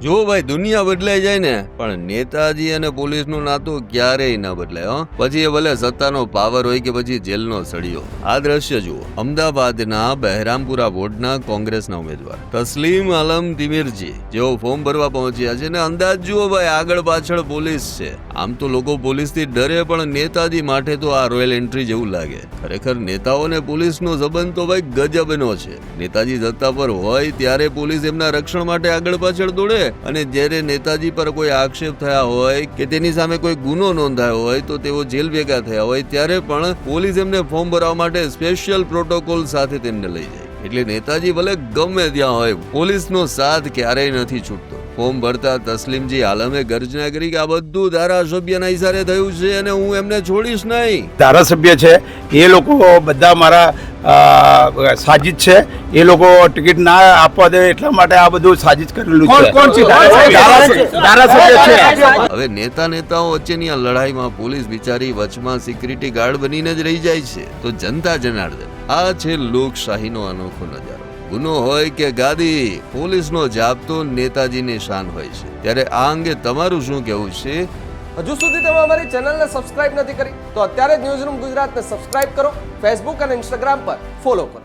જો ભાઈ દુનિયા બદલાઈ જાય ને પણ નેતાજી અને પોલીસનું નાતું ક્યારેય ના બદલાય. પછી એ ભલે સત્તાનો પાવર હોય કે પછી જેલનો સળિયો. આ દ્રશ્ય જુઓ, અમદાવાદના બહેરામપુરા વોર્ડના કોંગ્રેસના ઉમેદવાર તસ્લીમ આલમ તિમિરજી જેઓ ફોર્મ ભરવા પહોંચ્યા છે ને અંદાજ જુઓ ભાઈ, આગળ પાછળ પોલીસ છે. આમ તો લોકો પોલીસથી ડરે પણ નેતાજી માટે તો આ રોયલ એન્ટ્રી જેવું લાગે. ખરેખર નેતાઓ અને પોલીસનો સંબંધ તો ભાઈ ગજબનો છે. નેતાજી સત્તા પર હોય ત્યારે પોલીસ એમના રક્ષણ માટે આગળ પાછળ દોડે, અને જ્યારે નેતાજી પર કોઈ આક્ષેપ થયા હોય કે તેની સામે કોઈ ગુનો નોંધાયો હોય તો તેઓ જેલ ભેગા થયા હોય ત્યારે પણ પોલીસ એમને ફોર્મ ભરવા માટે સ્પેશિયલ પ્રોટોકોલ સાથે તેમને લઈ જાય. એટલે નેતાજી ભલે ગમે ત્યાં હોય, પોલીસનો સાથ ક્યારેય નથી છૂટતો. ફોર્મ ભરતા તસ્લીમજી આલમે ગર્જના કરી કે આ બધું ધારાસભ્યના ઈશારે થયું છે અને હું એમને છોડીશ નહીં. ધારાસભ્ય છે એ લોકો બધા મારા સાજિદ છે, એ લોકો ટિકિટ ના આપવા દે એટલા માટે આ બધું સાજિદ કરેલું છે. કોણ છે ધારાસભ્ય છે. હવે નેતાઓ વચ્ચેની આ લડાઈમાં પોલીસ બિચારી વચમાં સિક્યુરિટી ગાર્ડ બનીને જ રહી જાય છે. તો જનતા જનાર્દન, આ છે લોકશાહીનો અનોખો નજારો. ગુનો હોય કે ગાદી, પોલીસનો જાપ્તો નેતાજીની શાન હોય છે. ત્યારે આ અંગે તમારું શું કહેવું છે? હજુ સુધી તમે અમારી ચેનલને સબસ્ક્રાઇબ નથી કરી તો અત્યારે જ ન્યૂઝરૂમ ગુજરાતને સબસ્ક્રાઇબ કરો, ફેસબુક અને ઇન્સ્ટાગ્રામ પર ફોલો કરો.